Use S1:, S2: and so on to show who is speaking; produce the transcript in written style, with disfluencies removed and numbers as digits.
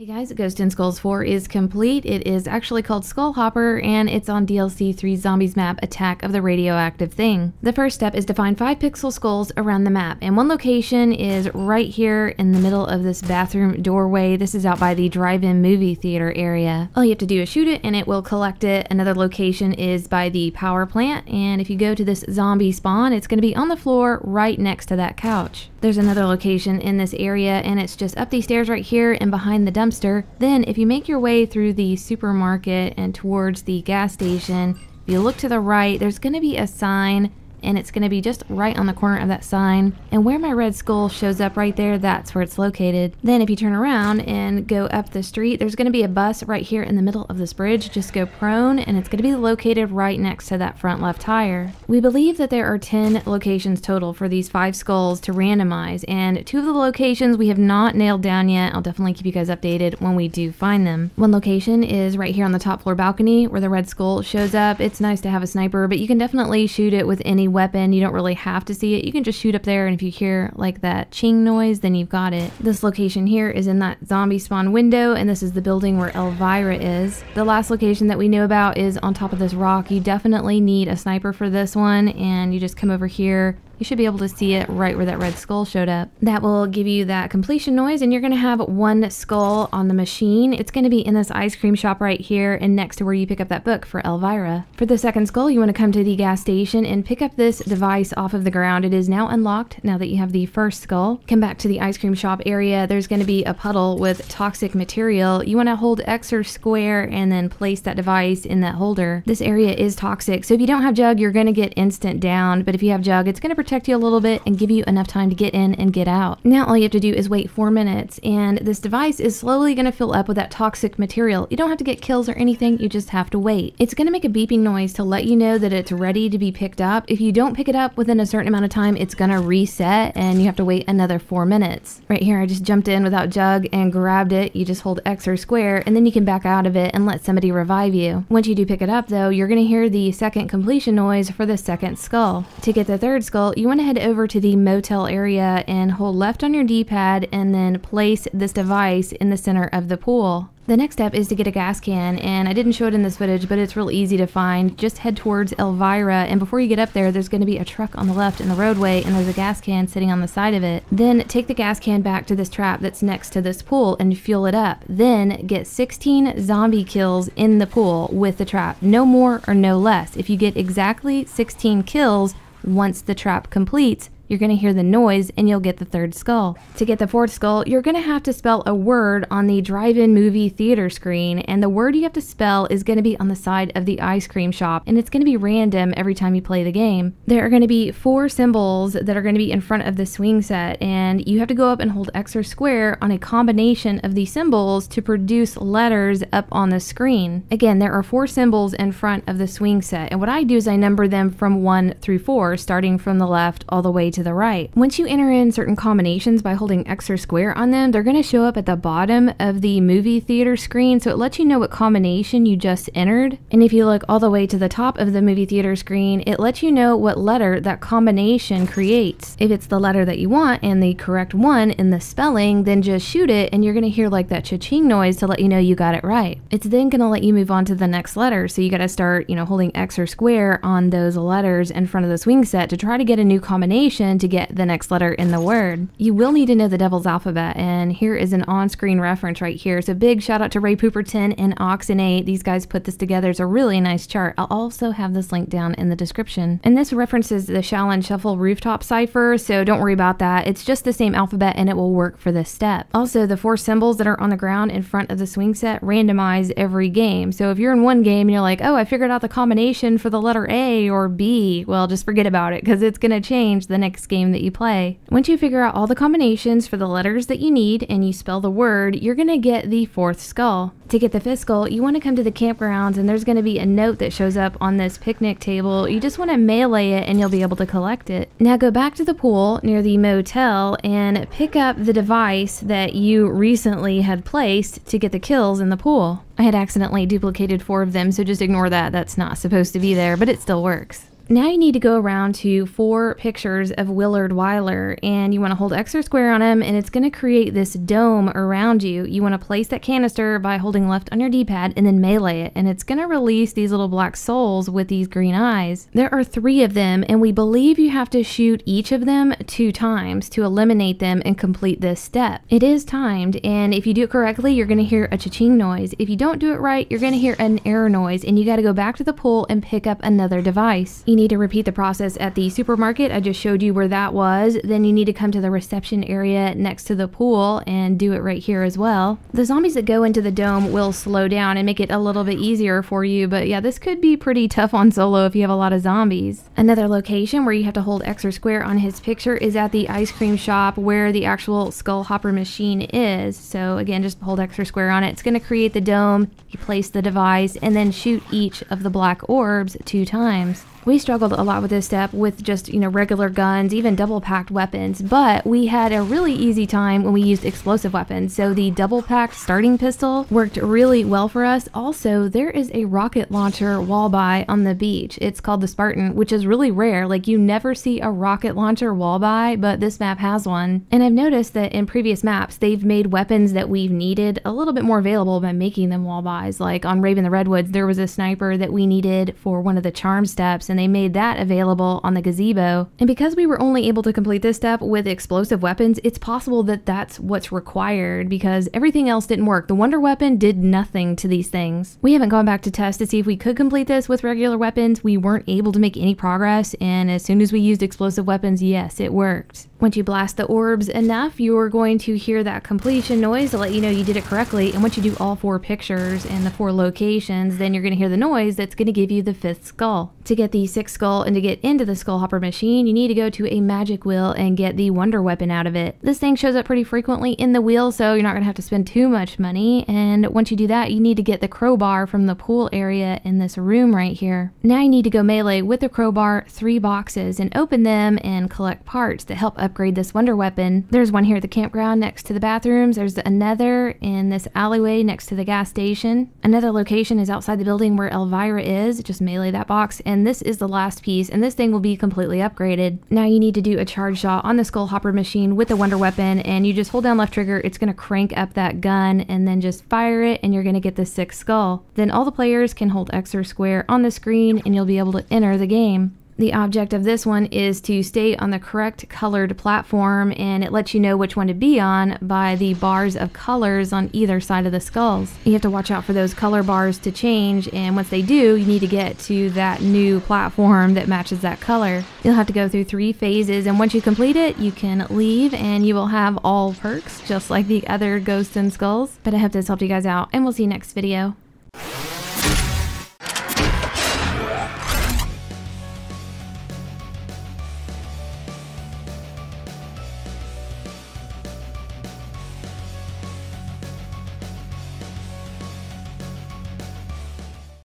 S1: Hey guys, Ghost in Skulls 4 is complete. It is actually called Skull Hopper, and it's on DLC 3 Zombies map, Attack of the Radioactive Thing. The first step is to find 5 pixel skulls around the map, and one location is right here in the middle of this bathroom doorway. This is out by the drive-in movie theater area. All you have to do is shoot it, and it will collect it. Another location is by the power plant, and if you go to this zombie spawn, it's going to be on the floor right next to that couch. There's another location in this area, and it's just up these stairs right here and behind the dumpster. Then if you make your way through the supermarket and towards the gas station, if you look to the right, there's going to be a sign, and it's going to be just right on the corner of that sign. And where my red skull shows up right there, that's where it's located. Then if you turn around and go up the street, there's going to be a bus right here in the middle of this bridge. Just go prone, and it's going to be located right next to that front left tire. We believe that there are 10 locations total for these 5 skulls to randomize, and 2 of the locations we have not nailed down yet. I'll definitely keep you guys updated when we do find them. One location is right here on the top floor balcony where the red skull shows up. It's nice to have a sniper, but you can definitely shoot it with any weapon. You don't really have to see it. You can just shoot up there, and if you hear like that ching noise, then you've got it. This location here is in that zombie spawn window, and this is the building where Elvira is. The last location that we know about is on top of this rock. You definitely need a sniper for this one, and you just come over here. You should be able to see it right where that red skull showed up. That will give you that completion noise, and you're going to have 1 skull on the machine. It's going to be in this ice cream shop right here and next to where you pick up that book for Elvira. For the second skull, you want to come to the gas station and pick up this device off of the ground. It is now unlocked now that you have the first skull. Come back to the ice cream shop area. There's going to be a puddle with toxic material. You want to hold X or square and then place that device in that holder. This area is toxic, so if you don't have Jug, you're going to get instant down, but if you have Jug, it's going to protect you a little bit and give you enough time to get in and get out. Now all you have to do is wait 4 minutes, and this device is slowly going to fill up with that toxic material. You don't have to get kills or anything, you just have to wait. It's going to make a beeping noise to let you know that it's ready to be picked up. If you don't pick it up within a certain amount of time, it's going to reset and you have to wait another 4 minutes. Right here I just jumped in without Jug and grabbed it. You just hold X or square, and then you can back out of it and let somebody revive you. Once you do pick it up though, you're going to hear the second completion noise for the second skull. To get the third skull, you want to head over to the motel area and hold left on your D-pad and then place this device in the center of the pool. The next step is to get a gas can, and I didn't show it in this footage, but it's real easy to find. Just head towards Elvira, and before you get up there, there's going to be a truck on the left in the roadway, and there's a gas can sitting on the side of it. Then take the gas can back to this trap that's next to this pool and fuel it up. Then get 16 zombie kills in the pool with the trap. No more or no less. If you get exactly 16 kills once the trap completes, you're going to hear the noise and you'll get the third skull. To get the fourth skull, you're going to have to spell a word on the drive-in movie theater screen, and the word you have to spell is going to be on the side of the ice cream shop, and it's going to be random every time you play the game. There are going to be 4 symbols that are going to be in front of the swing set, and you have to go up and hold X or square on a combination of these symbols to produce letters up on the screen. Again, there are 4 symbols in front of the swing set, and what I do is I number them from 1 through 4, starting from the left all the way to the right. Once you enter in certain combinations by holding X or square on them, they're going to show up at the bottom of the movie theater screen, so it lets you know what combination you just entered. And if you look all the way to the top of the movie theater screen, it lets you know what letter that combination creates. If it's the letter that you want and the correct one in the spelling, then just shoot it, and you're going to hear like that cha-ching noise to let you know you got it right. It's then going to let you move on to the next letter, so you got to start, holding X or square on those letters in front of the swing set to try to get a new combination to get the next letter in the word. You will need to know the devil's alphabet, and here is an on-screen reference right here. So big shout out to Ray Pooperton and Oxenate. These guys put this together. It's a really nice chart. I'll also have this link down in the description. And this references the Shaolin Shuffle rooftop cipher, so don't worry about that. It's just the same alphabet and it will work for this step. Also, the 4 symbols that are on the ground in front of the swing set randomize every game. So if you're in one game and you're like, oh, I figured out the combination for the letter A or B, well, just forget about it, because it's going to change the next game that you play. Once you figure out all the combinations for the letters that you need and you spell the word, you're going to get the 4th skull. To get the 5th skull, you want to come to the campgrounds, and there's going to be a note that shows up on this picnic table. You just want to melee it and you'll be able to collect it. Now go back to the pool near the motel and pick up the device that you recently had placed to get the kills in the pool. I had accidentally duplicated 4 of them, so just ignore that. That's not supposed to be there, but it still works. Now you need to go around to 4 pictures of Willard Wyler, and you want to hold X or square on them, and it's going to create this dome around you. You want to place that canister by holding left on your D-pad and then melee it, and it's going to release these little black souls with these green eyes. There are 3 of them, and we believe you have to shoot each of them 2 times to eliminate them and complete this step. It is timed, and if you do it correctly, you're going to hear a cha-ching noise. If you don't do it right, you're going to hear an error noise, and you got to go back to the pool and pick up another device. You need to repeat the process at the supermarket. I just showed you where that was. Then you need to come to the reception area next to the pool and do it right here as well. The zombies that go into the dome will slow down and make it a little bit easier for you, but yeah, this could be pretty tough on solo if you have a lot of zombies. Another location where you have to hold X or square on his picture is at the ice cream shop where the actual skull hopper machine is. So again, just hold X or square on it. It's going to create the dome. You place the device and then shoot each of the black orbs 2 times. We struggled a lot with this step with just, regular guns, even double-packed weapons, but we had a really easy time when we used explosive weapons. So the double-packed starting pistol worked really well for us. Also, there is a rocket launcher wall-buy on the beach. It's called the Spartan, which is really rare. Like, you never see a rocket launcher wall-buy, but this map has one. And I've noticed that in previous maps, they've made weapons that we've needed a little bit more available by making them wall-buys. Like on Raven the Redwoods, there was a sniper that we needed for one of the charm steps, and they made that available on the gazebo. And because we were only able to complete this step with explosive weapons, it's possible that that's what's required because everything else didn't work. The wonder weapon did nothing to these things. We haven't gone back to test to see if we could complete this with regular weapons. We weren't able to make any progress, and as soon as we used explosive weapons, yes, it worked. Once you blast the orbs enough, you're going to hear that completion noise to let you know you did it correctly. And once you do all 4 pictures and the 4 locations, then you're going to hear the noise that's going to give you the 5th skull. To get the 6th skull and to get into the skull hopper machine, you need to go to a magic wheel and get the wonder weapon out of it. This thing shows up pretty frequently in the wheel, so you're not going to have to spend too much money. And once you do that, you need to get the crowbar from the pool area in this room right here. Now you need to go melee with the crowbar 3 boxes and open them and collect parts to help upgrade this wonder weapon. There's one here at the campground next to the bathrooms. There's another in this alleyway next to the gas station. Another location is outside the building where Elvira is. Just melee that box, and this is the last piece, and this thing will be completely upgraded. Now you need to do a charge shot on the skull hopper machine with the wonder weapon, and you just hold down left trigger. It's going to crank up that gun and then just fire it, and you're going to get the 6th skull. Then all the players can hold X or square on the screen and you'll be able to enter the game. The object of this one is to stay on the correct colored platform, and it lets you know which one to be on by the bars of colors on either side of the skulls. You have to watch out for those color bars to change, and once they do, you need to get to that new platform that matches that color. You'll have to go through 3 phases, and once you complete it, you can leave and you will have all perks just like the other ghosts and skulls. But I hope this helped you guys out, and we'll see you next video.